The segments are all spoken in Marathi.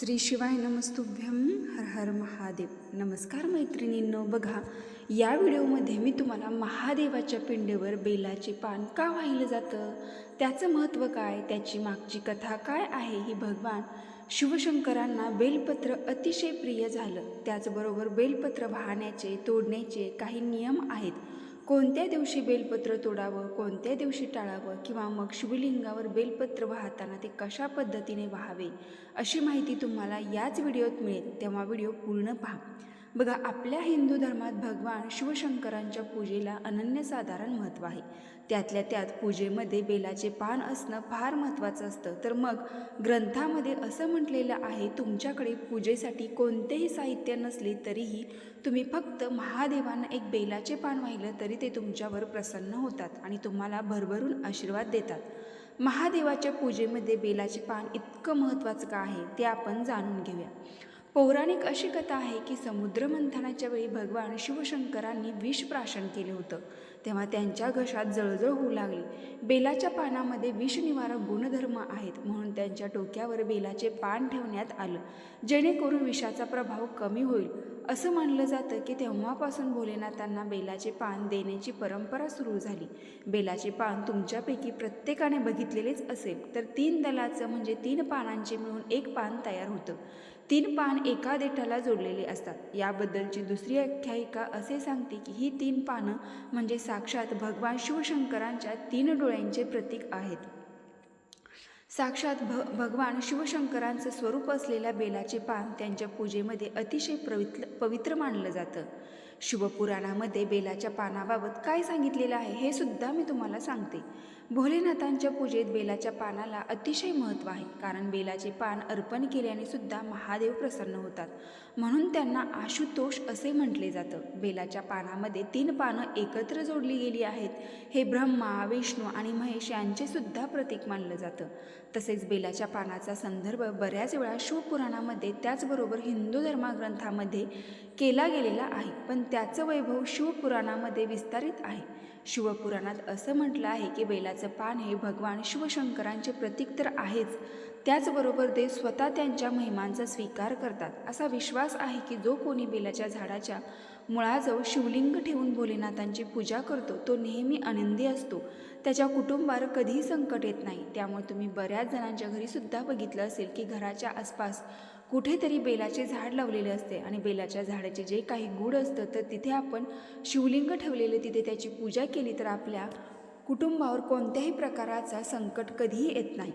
श्री शिवाय नमस्तुभ्यं. हर हर महादेव. नमस्कार मैत्रिणींनो, बघा या व्हिडिओमध्ये मी तुम्हाला महादेवाच्या पिंडीवर बेलाचे पान का वाहिलं जातं, त्याचं महत्त्व काय, त्याची मागची कथा काय आहे. ही भगवान शिवशंकरांना बेलपत्र अतिशय प्रिय झालं. त्याचबरोबर बेलपत्र वाहण्याचे तोडण्याचे काही नियम आहेत. कोणत्या दिवशी बेलपत्र तोडावं, कोणत्या दिवशी टाळावं, किंवा मग शिवलिंगावर बेलपत्र वाहताना ते कशा पद्धतीने वाहावे, अशी माहिती तुम्हाला याच व्हिडिओत मिळेल. तेव्हा व्हिडिओ पूर्ण पहा. बघा, आपल्या हिंदू धर्मात भगवान शिवशंकरांच्या पूजेला अनन्यसाधारण महत्त्व आहे. त्यातल्या त्यात पूजेमध्ये बेलाचे पान असणं फार महत्त्वाचं असतं. तर मग ग्रंथामध्ये असं म्हटलेलं आहे, तुमच्याकडे पूजेसाठी कोणतेही साहित्य नसले तरीही तुम्ही फक्त महादेवांना एक बेलाचे पान वाहिलं तरी ते तुमच्यावर प्रसन्न होतात आणि तुम्हाला भरभरून आशीर्वाद देतात. महादेवाच्या पूजेमध्ये बेलाचे पान इतकं महत्त्वाचं का आहे ते आपण जाणून घेऊया. पौराणिक अशी कथा आहे की समुद्र मंथनाच्या वेळी भगवान शिवशंकरांनी विष प्राशन केले होतं. तेव्हा त्यांच्या घशात जळजळ होऊ लागली. बेलाच्या पानामध्ये विषनिवारक गुणधर्म आहेत, म्हणून त्यांच्या डोक्यावर बेलाचे पान ठेवण्यात आलं, जेणेकरून विषाचा प्रभाव कमी होईल. असं मानलं जातं की तेव्हापासून भोलेनाथांना बेलाचे पान देण्याची परंपरा सुरू झाली. बेलाचे पान तुमच्यापैकी प्रत्येकाने बघितलेलेच असेल. तर 3 दलाचं म्हणजे 3 पानांचे मिळून एक पान तयार होतं. 3 पान एका देठाला जोडलेले असतात. याबद्दलची दुसरी आख्यायिका असे सांगते की ही 3 पानं म्हणजे साक्षात भगवान शिवशंकरांच्या 3 डोळ्यांचे प्रतीक आहेत. साक्षात भगवान शिवशंकरांचं स्वरूप असलेल्या बेलाचे पान त्यांच्या पूजेमध्ये अतिशय पवित्र मानलं जातं. शिवपुराणामध्ये बेलाच्या पानाबाबत काय सांगितलेलं आहे हे सुद्धा मी तुम्हाला सांगते. भोलेनाथांच्या पूजेत बेलाच्या पानाला अतिशय महत्त्व आहे, कारण बेलाचे पान अर्पण केल्याने सुद्धा महादेव प्रसन्न होतात, म्हणून त्यांना आशुतोष असे म्हटले जातं. बेलाच्या पानामध्ये 3 पानं एकत्र जोडली गेली आहेत. हे ब्रह्मा, विष्णू आणि महेश यांचे सुद्धा प्रतीक मानलं जातं. तसेच बेलाच्या पानाचा संदर्भ बऱ्याच वेळा शिवपुराणामध्ये त्याचबरोबर हिंदू धर्मग्रंथामध्ये केला गेलेला आहे, पण त्याचं वैभव शिवपुराणामध्ये विस्तारित आहे. शिवपुराणात असं म्हटलं आहे की बेलाचं पान हे भगवान शिवशंकरांचे प्रतीक तर आहेच, त्याचबरोबर ते स्वतः त्यांच्या महिमांचा स्वीकार करतात. असा विश्वास आहे की जो कोणी बेलाच्या झाडाच्या मुळाजवळ शिवलिंग ठेवून भोलेनाथांची पूजा करतो तो नेहमी आनंदी असतो. त्याच्या कुटुंबावर कधीही संकट येत नाही. त्यामुळे तुम्ही बऱ्याच जणांच्या घरीसुद्धा बघितलं असेल की घराच्या आसपास कुठेतरी बेलाचे झाड लावलेले असते आणि बेलाच्या झाडाचे जे काही गुड असतं तर तिथे आपण शिवलिंग ठेवलेले, तिथे त्याची पूजा केली तर आपल्या कुटुंबावर कोणत्याही प्रकाराचा संकट कधीही येत नाही.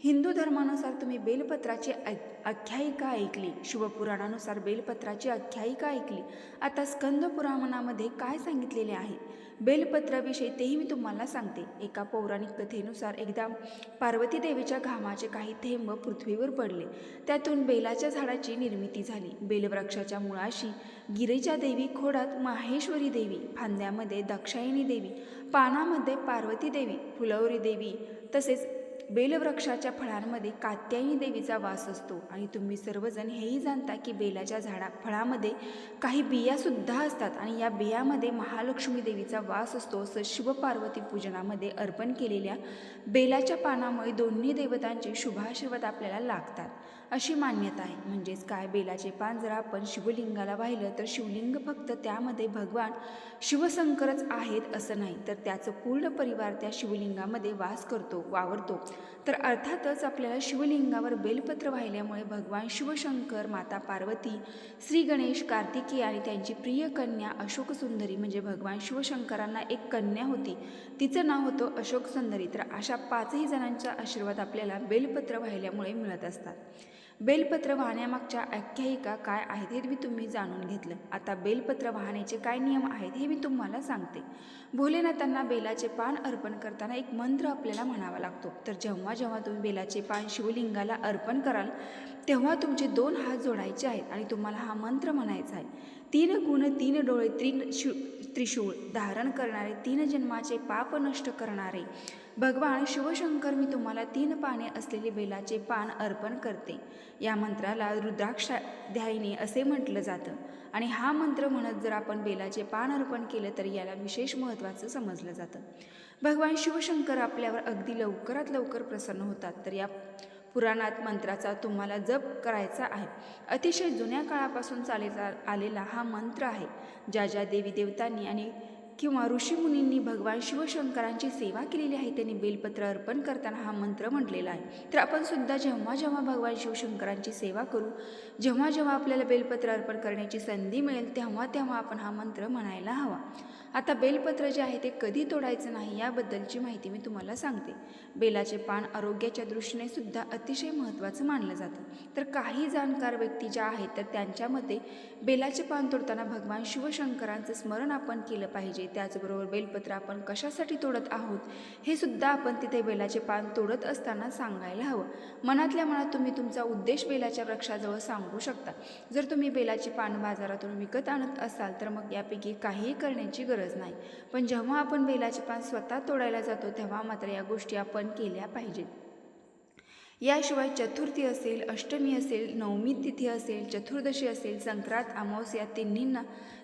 हिंदू धर्मानुसार तुम्ही बेलपत्राची आख्यायिका ऐकली, शिवपुराणानुसार बेलपत्राची आख्यायिका ऐकली. आता स्कंद पुराणामध्ये काय सांगितलेले आहे बेलपत्राविषयी तेही मी तुम्हाला सांगते. एका पौराणिक कथेनुसार एकदा पार्वती देवीच्या घामाचे काही थेंब पृथ्वीवर पडले. त्यातून बेलाच्या झाडाची निर्मिती झाली. बेलवृक्षाच्या मुळाशी गिरीजा देवी, खोडात माहेश्वरी देवी, फांद्यामध्ये दाक्षायणी देवी, पानामध्ये पार्वती देवी, फुलवरी देवी, तसेच बेलवृक्षाच्या फळांमध्ये कात्यायनी देवीचा वास असतो. आणि तुम्ही सर्वजण हेही जाणता की बेलाच्या फळामध्ये काही बियासुद्धा असतात आणि या बियामध्ये महालक्ष्मी देवीचा वास असतो. असं शिवपार्वती पूजनामध्ये अर्पण केलेल्या बेलाच्या पानामुळे दोन्ही देवतांचे शुभाशीर्वाद आपल्याला लागतात अशी मान्यता आहे. म्हणजेच काय, बेलाचे पान जर आपण शिवलिंगाला वाहिलं तर शिवलिंग फक्त त्यामध्ये भगवान शिवशंकरच आहेत असं नाही, तर त्याचं पूर्ण परिवार त्या शिवलिंगामध्ये वास करतो, वावरतो. तर अर्थातच आपल्याला शिवलिंगावर बेलपत्र वाहिल्यामुळे भगवान शिवशंकर, माता पार्वती, श्री गणेश, कार्तिकेय आणि त्यांची प्रिय कन्या अशोकसुंदरी, म्हणजे भगवान शिवशंकरांना एक कन्या होती, तिचं नाव होतं अशोकसुंदरी. तर अशा 5ही जणांचा आशीर्वाद आपल्याला बेलपत्र वाहिल्यामुळे मिळत असतात. बेलपत्र वाहण्यामागच्या आख्यायिका काय आहेत हे मी तुम्ही जाणून घेतलं. आता बेलपत्र वाहण्याचे काय नियम आहेत हे मी तुम्हाला सांगते. भोलेनाथांना बेलाचे पान अर्पण करताना एक मंत्र आपल्याला म्हणावा लागतो. तर जेव्हा जेव्हा तुम्ही बेलाचे पान शिवलिंगाला अर्पण कराल तेव्हा तुमचे 2 हात जोडायचे आहेत आणि तुम्हाला हा मंत्र म्हणायचा आहे. 3 गुण, 3 डोळे, 3 त्रिशूळ धारण करणारे, 3 जन्माचे पाप नष्ट करणारे भगवान शिवशंकर, मी तुम्हाला 3 पाने असलेले बेलाचे पान अर्पण करते. या मंत्राला रुद्राक्षाध्यायिनी असे म्हटलं जातं आणि हा मंत्र म्हणत जर आपण बेलाचे पान अर्पण केलं तर याला विशेष महत्त्वाचं समजलं जातं. भगवान शिवशंकर आपल्यावर अगदी लवकरात लवकर प्रसन्न होतात. तर या पुराणात मंत्राचा तुम्हाला जप करायचा आहे. अतिशय जुन्या काळापासून चालत आलेला हा मंत्र आहे. ज्या ज्या देवी देवतांनी आणि किंवा ऋषीमुनींनी भगवान शिवशंकरांची सेवा केलेली आहे त्यांनी बेलपत्र अर्पण करताना हा मंत्र म्हटलेला आहे. तर आपण सुद्धा जेव्हा जेव्हा भगवान शिवशंकरांची सेवा करू, जेव्हा जेव्हा आपल्याला बेलपत्र अर्पण करण्याची संधी मिळेल तेव्हा तेव्हा आपण हा मंत्र म्हणायला हवा. आता बेलपत्र जे आहे ते कधी तोडायचं नाही याबद्दलची माहिती मी तुम्हाला सांगते. बेलाचे पान आरोग्याच्या दृष्टीने सुद्धा अतिशय महत्त्वाचं मानलं जातं. तर काही जाणकार व्यक्ती ज्या आहेत तर त्यांच्या मते बेलाचे पान तोडताना भगवान शिवशंकरांचं स्मरण आपण केलं पाहिजे. त्याचबरोबर बेलपत्र आपण कशासाठी तोडत आहोत हे सुद्धा आपण तिथे बेलाचे पान तोडत असताना सांगायला हवं. मनातल्या मनात तुम्ही तुमचा उद्देश बेलाच्या वृक्षाजवळ सांगू शकता. जर तुम्ही बेलाची पान बाजारातून विकत आणत असाल तर मग यापैकी काहीही करण्याची गरज नाही. पण जेव्हा आपण बेलाचे पान स्वतः तोडायला जातो तेव्हा मात्र या गोष्टी आपण केल्या पाहिजेत. याशिवाय चतुर्थी असेल, अष्टमी असेल, नवमी तिथी असेल, चतुर्दशी असेल, संक्रांत, अमावस्या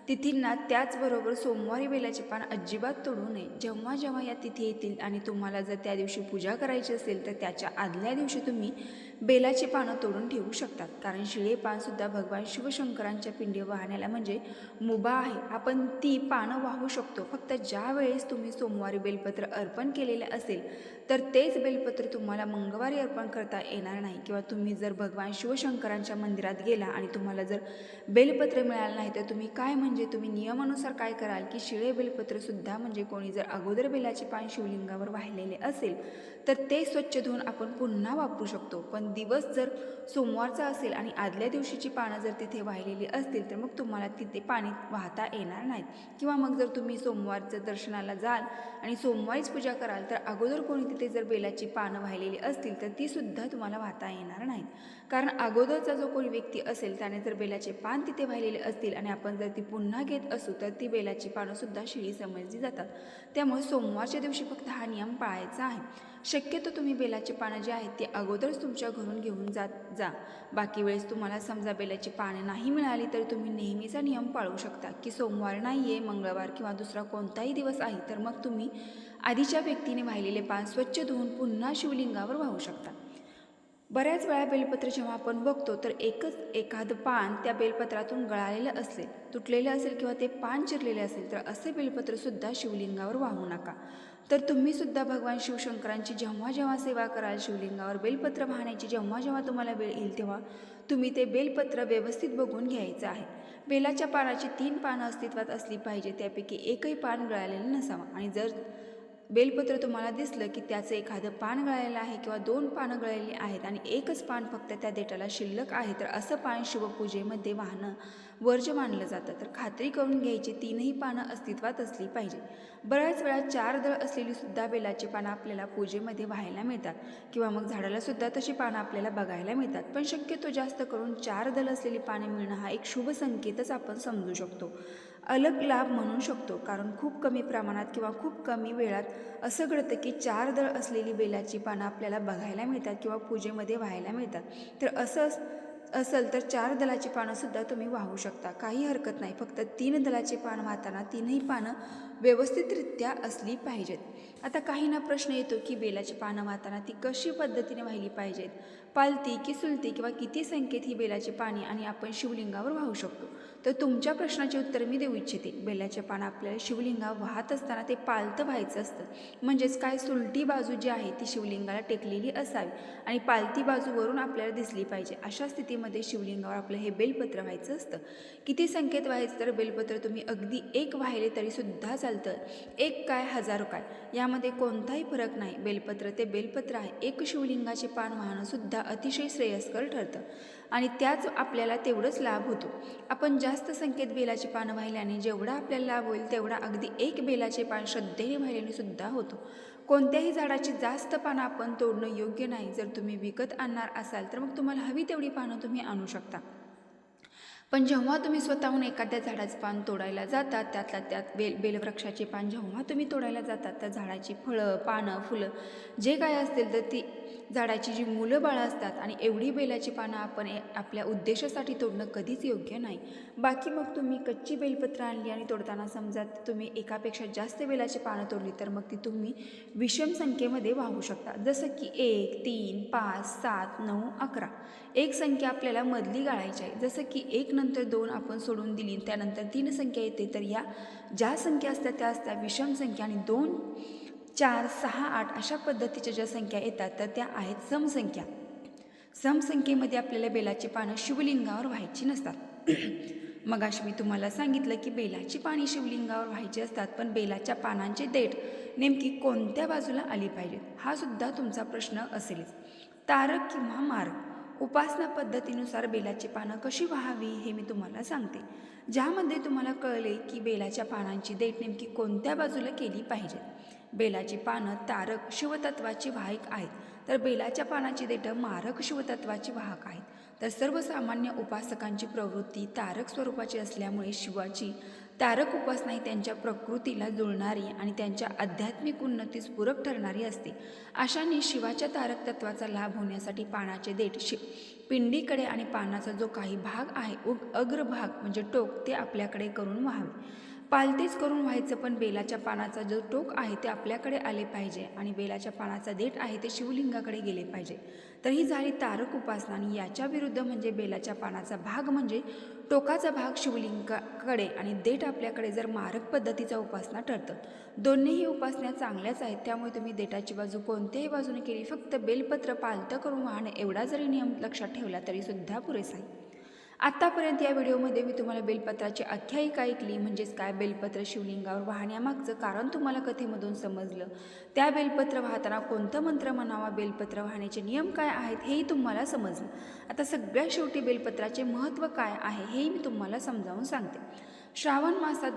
तिथींना त्याचबरोबर सोमवारी बेलाचे पान अजिबात तोडू नये. जेव्हा जेव्हा या तिथी येतील आणि तुम्हाला जर त्या दिवशी पूजा करायची असेल तर त्याच्या आदल्या दिवशी तुम्ही बेलाची पानं तोडून ठेवू शकतात. कारण शिळे पानसुद्धा भगवान शिवशंकरांच्या पिंडी वाहण्याला म्हणजे मुभा आहे. आपण ती पानं वाहू शकतो. फक्त ज्या वेळेस तुम्ही सोमवारी बेलपत्र अर्पण केलेले असेल तर तेच बेलपत्र तुम्हाला मंगळवारी अर्पण करता येणार नाही. किंवा तुम्ही जर भगवान शिवशंकरांच्या मंदिरात गेला आणि तुम्हाला जर बेलपत्र मिळालं नाही तर तुम्ही काय म्हणजे तुम्ही नियमानुसार काय कराल की शिळे बेलपत्रसुद्धा म्हणजे कोणी जर अगोदर बेलाचे पान शिवलिंगावर वाहिलेले असेल तर ते स्वच्छ धुवून आपण पुन्हा वापरू शकतो. पण दिवस जर सोमवारचा असेल आणि आदल्या दिवशीची पानं जर तिथे वाहिलेली असतील तर मग तुम्हाला तिथे पाणी वाहता येणार नाहीत. किंवा मग जर तुम्ही सोमवारचं दर्शनाला जाल आणि सोमवारीच पूजा कराल तर अगोदर कोणी तिथे जर बेलाची पानं वाहिलेली असतील तर तीसुद्धा तुम्हाला वाहता येणार नाहीत. कारण अगोदरचा जो कोणी व्यक्ती असेल त्याने जर बेलाचे पान तिथे वाहिलेले असतील आणि आपण जर ती पुन्हा घेत असू तर ती बेलाची पानंसुद्धा शिळी समजली जातात. त्यामुळे सोमवारच्या दिवशी फक्त हा नियम पाळायचा आहे. शक्यतो तुम्ही बेलाची पानं जी आहेत ती अगोदरच तुमच्या घरून घेऊन जा. बाकी वेळेस तुम्हाला समजा बेलाची पानं नाही मिळाली तर तुम्ही नेहमीचा नियम पाळू शकता की सोमवार नाही आहे, मंगळवार किंवा दुसरा कोणताही दिवस आहे तर मग तुम्ही आधीच्या व्यक्तीने वाहिलेले पान स्वच्छ धुवून पुन्हा शिवलिंगावर वाहू शकता. बऱ्याच वेळा बेलपत्र जेव्हा आपण बघतो तर एखादं पान त्या बेलपत्रातून गळालेलं असेल, तुटलेलं असेल किंवा ते पान चिरलेले असेल तर असे बेलपत्रसुद्धा शिवलिंगावर वाहू नका. तर तुम्हीसुद्धा भगवान शिवशंकरांची जेव्हा जेव्हा सेवा कराल शिवलिंगावर बेलपत्र वाहण्याची जेव्हा जेव्हा तुम्हाला वेळ येईल तेव्हा तुम्ही ते बेलपत्र व्यवस्थित बघून घ्यायचं आहे. बेलाच्या पानाची 3 पानं अस्तित्वात असली पाहिजे. त्यापैकी एकही पान गळालेलं नसावं. आणि जर बेलपत्र तुम्हाला दिसलं की त्याचं एखादं पान गळालेलं आहे किंवा 2 पानं गळलेली आहेत आणि एकच पान फक्त त्या देठाला शिल्लक आहे तर असं पान शिवपूजेमध्ये वाहणं वर्ज्य मानलं जातं. तर खात्री करून घ्यायची 3ही पानं अस्तित्वात असली पाहिजे. बऱ्याच वेळा 4 दळ असलेली सुद्धा बेलाची पानं आपल्याला पूजेमध्ये व्हायला मिळतात किंवा मग झाडाला सुद्धा तशी पानं आपल्याला बघायला मिळतात. पण शक्यतो जास्त करून 4 दळ असलेली पाने मिळणं हा एक शुभ संकेतच आपण समजू शकतो, अलग लाभ म्हणू शकतो. कारण खूप कमी प्रमाणात किंवा खूप कमी वेळात असं घडतं की 4 दळ असलेली बेलाची पानं आपल्याला बघायला मिळतात किंवा पूजेमध्ये व्हायला मिळतात. तर असं असेल तर 4 दलाची पानंसुद्धा तुम्ही वाहू शकता, काही हरकत नाही. फक्त 3 दलाचे पान वाहताना 3ही पानं व्यवस्थितरित्या असली पाहिजेत. आता काहींना प्रश्न येतो की बेलाची पानं वाहताना ती कशी पद्धतीने वाहिली पाहिजेत, पालती की सुलती किंवा किती संख्येत ही बेलाची पाने आणि आपण शिवलिंगावर वाहू शकतो. तर तुमच्या प्रश्नाचे उत्तर मी देऊ इच्छिते. बेलाचे पान आपल्याला शिवलिंगावर वाहत असताना ते पालतं व्हायचं असतं. म्हणजेच काय, सुलटी बाजू जी आहे ती शिवलिंगाला टेकलेली असावी आणि पालती बाजू वरून आपल्याला दिसली पाहिजे. अशा स्थितीमध्ये शिवलिंगावर आपलं हे बेलपत्र व्हायचं असतं. किती संख्येत व्हायचं तर बेलपत्र तुम्ही अगदी 1 वाहिले तरीसुद्धा चालतं. 1 काय 1000 काय यामध्ये कोणताही फरक नाही. बेलपत्र ते बेलपत्र आहे. 1 शिवलिंगाचे पान वाहणंसुद्धा अतिशय श्रेयस्कर ठरतं आणि त्याच आपल्याला तेवढंच लाभ होतो. आपण जास्त संख्येत बेलाची पानं वाहिल्याने जेवढा आपल्याला लाभ होईल तेवढा अगदी 1 बेलाचे पान श्रद्धेने वाहिल्याने सुद्धा होतो. कोणत्याही झाडाची जास्त पानं आपण तोडणं योग्य नाही. जर तुम्ही विकत आणणार असाल तर मग तुम्हाला हवी तेवढी पानं तुम्ही आणू शकता. पण जेव्हा तुम्ही स्वतःहून एखाद्या झाडाचं पान तोडायला जातात त्यातल्या त्यात बेलवृक्षाचे पान जेव्हा तुम्ही तोडायला जातात त्या झाडाची फळं, पानं, फुलं जे काय असतील तर ती झाडाची जी मुलं बाळं असतात आणि एवढी बेलाची पानं आपण आपल्या उद्देशासाठी तोडणं कधीच योग्य नाही. बाकी मग तुम्ही कच्ची बेलपत्र आणली आणि तोडताना समजा तुम्ही एकापेक्षा जास्त बेलाची पानं तोडली तर मग ती तुम्ही विषम संख्येमध्ये वाहू शकता. जसं की 1, 3, 5, 7, 9, 11 एक संख्या आपल्याला मधली गाळायची आहे. जसं की 1 नंतर 2 आपण सोडून दिली त्यानंतर 3 संख्या येते, तर या ज्या संख्या असतात त्या असतात विषम संख्या आणि 2, 4, 6, 8 अशा पद्धतीच्या ज्या संख्या येतात तर त्या आहेत समसंख्या. समसंख्येमध्ये आपल्याला बेलाची पानं शिवलिंगावर व्हायची नसतात. मगाशी मी तुम्हाला सांगितलं की बेलाची पाने शिवलिंगावर व्हायची असतात, पण बेलाच्या पानांची देठ नेमकी कोणत्या बाजूला आली पाहिजेत हा सुद्धा तुमचा प्रश्न असेलच. तारक किंवा मारक उपासना पद्धतीनुसार बेलाची पानं कशी व्हावी हे मी तुम्हाला सांगते, ज्यामध्ये तुम्हाला कळले की बेलाच्या पानांची देठ नेमकी कोणत्या बाजूला केली पाहिजे. बेलाची पानं तारक शिवतत्वाची वाहक आहेत, तर बेलाच्या पानाची देठं मारक शिवतत्वाची वाहक आहेत. तर सर्वसामान्य उपासकांची प्रवृत्ती तारक स्वरूपाची असल्यामुळे शिवाची तारक उपासना ही त्यांच्या प्रकृतीला जुळणारी आणि त्यांच्या आध्यात्मिक उन्नतीस पूरक ठरणारी असते. अशाने शिवाच्या तारक तत्वाचा लाभ होण्यासाठी पानाचे देठ पिंडीकडे आणि पानाचा जो काही भाग आहे अग्रभाग म्हणजे टोक ते आपल्याकडे करून व्हावे. पालतेच करून व्हायचं, पण बेलाच्या पानाचा जो टोक आहे ते आपल्याकडे आले पाहिजे आणि बेलाच्या पानाचा देठ आहे ते शिवलिंगाकडे गेले पाहिजे. तर ही झाली तारक उपासना. आणि याच्या विरुद्ध म्हणजे बेलाच्या पानाचा भाग म्हणजे टोकाचा भाग शिवलिंगाकडे आणि देठ आपल्याकडे जर मारक पद्धतीचा उपासना ठरतं. दोन्हीही उपासना चांगल्याच आहेत, त्यामुळे तुम्ही देठाची बाजू कोणत्याही बाजूने केली, फक्त बेलपत्र पालतं करून वाहणे एवढा जरी नियम लक्षात ठेवला तरी सुद्धा पुरेसा आहे. आत्तापर्यंत या व्हिडिओमध्ये मी तुम्हाला बेलपत्राची आख्यायिका ऐकली, म्हणजेच काय बेलपत्र शिवलिंगावर वाहण्यामागचं कारण तुम्हाला कथेमधून समजलं. त्या बेलपत्र वाहताना कोणतं मंत्र म्हणावा, बेलपत्र वाहण्याचे नियम काय आहेत हेही तुम्हाला समजलं. आता सगळ्यात शेवटी बेलपत्राचे महत्त्व काय आहे हेही मी तुम्हाला समजावून सांगते. श्रावण मासात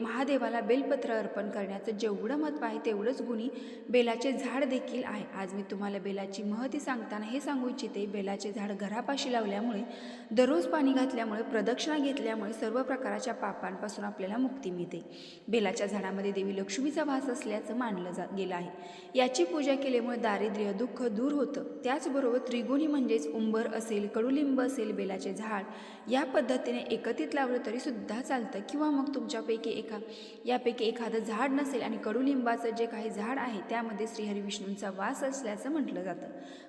महादेवाला बेलपत्र अर्पण करण्याचं जेवढं महत्त्व आहे तेवढंच गुणी बेलाचे झाड देखील आहे. आज मी तुम्हाला बेलाची महती सांगताना हे सांगू इच्छिते, बेलाचे झाड घरापाशी लावल्यामुळे, दररोज पाणी घातल्यामुळे, प्रदक्षिणा घेतल्यामुळे सर्व प्रकारच्या पापांपासून आपल्याला मुक्ती मिळते. बेलाच्या झाडामध्ये देवी लक्ष्मीचा वास असल्याचं मानलं गेलं आहे. याची पूजा केल्यामुळे दारिद्र्य दुःख दूर होतं. त्याचबरोबर त्रिगुणी म्हणजेच उंबर असेल, कडुलिंब असेल, बेलाचे झाड या पद्धतीने एकत्रित लावलं तरी सुद्धा चालतं, किंवा मग तुमच्यापैकी यापैकी एखादं झाड नसेल आणि कडुलिंबाचं जे काही झाड आहे त्यामध्ये श्रीहरी विष्णूंचा वास असल्याचं म्हटलं जातं.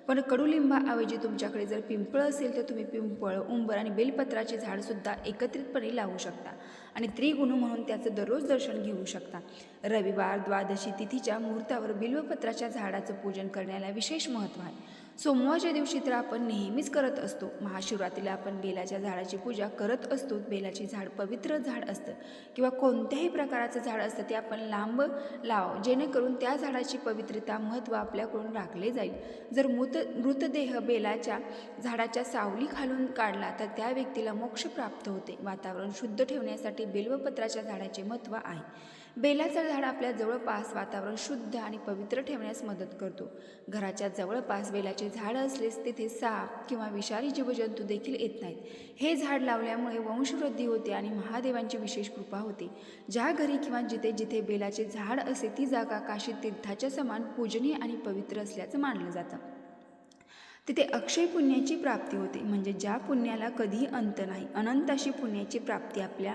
पण कडुलिंबाऐवजी तुमच्याकडे जर पिंपळ असेल तर तुम्ही पिंपळ, उंबर आणि बेलपत्राचे झाडसुद्धा एकत्रितपणे लावू शकता आणि त्रिगुणू म्हणून त्याचं दररोज दर्शन घेऊ शकता. रविवार द्वादशी तिथीच्या मुहूर्तावर बिल्वपत्राच्या झाडाचं पूजन करण्याला विशेष महत्त्व आहे. सोमवारच्या दिवशी तर आपण नेहमीच करत असतो. महाशिवरात्रीला आपण बेलाच्या झाडाची पूजा करत असतो. बेलाचे झाड पवित्र झाड असतं किंवा कोणत्याही प्रकाराचं झाड असतं ते आपण लांब लाव, जेणेकरून त्या झाडाची पवित्रता महत्त्व आपल्याकडून राखले जाईल. जर मृतदेह बेलाच्या झाडाच्या सावलीखालून काढला तर त्या व्यक्तीला मोक्ष प्राप्त होते. वातावरण शुद्ध ठेवण्यासाठी बेलवपत्राच्या झाडाचे महत्त्व आहे. बेलाचं झाड आपल्या जवळपास वातावरण शुद्ध आणि पवित्र ठेवण्यास मदत करतो. घराच्या जवळपास बेलाचे झाड असलेच तिथे साप किंवा विषारी जीवजंतू देखील येत नाहीत. हे झाड लावल्यामुळे वंशवृद्धी होते आणि महादेवांची विशेष कृपा होते. ज्या घरी किंवा जिथे जिथे बेलाचे झाड असे ती जागा काशी तीर्थाच्या समान पूजनीय आणि पवित्र असल्याचं मानलं जातं. तिथे अक्षय पुण्याची प्राप्ती होते, म्हणजे ज्या पुण्याला कधीही अंत नाही. अनंत अशी पुण्याची प्राप्ती आपल्या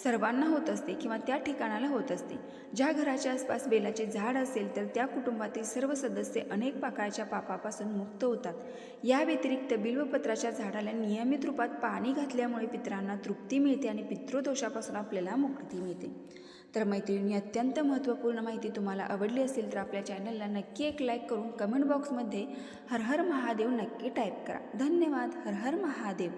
सर्वांना होत असते किंवा त्या ठिकाणाला होत असते. ज्या घराच्या आसपास बेलाचे झाड असेल तर त्या कुटुंबातील सर्व सदस्य अनेक प्रकारच्या पापापासून मुक्त होतात. या व्यतिरिक्त बिल्वपत्राच्या झाडाला नियमित रूपात पाणी घातल्यामुळे पितरांना तृप्ती मिळते आणि पितृदोषापासून आपल्याला मुक्ती मिळते. तर मैत्रिणी, अत्यंत महत्त्वपूर्ण माहिती तुम्हाला आवडली असेल तर आपल्या चॅनलला नक्की एक लाईक करून कमेंट बॉक्समध्ये हर हर महादेव नक्की टाईप करा. धन्यवाद. हर हर महादेव.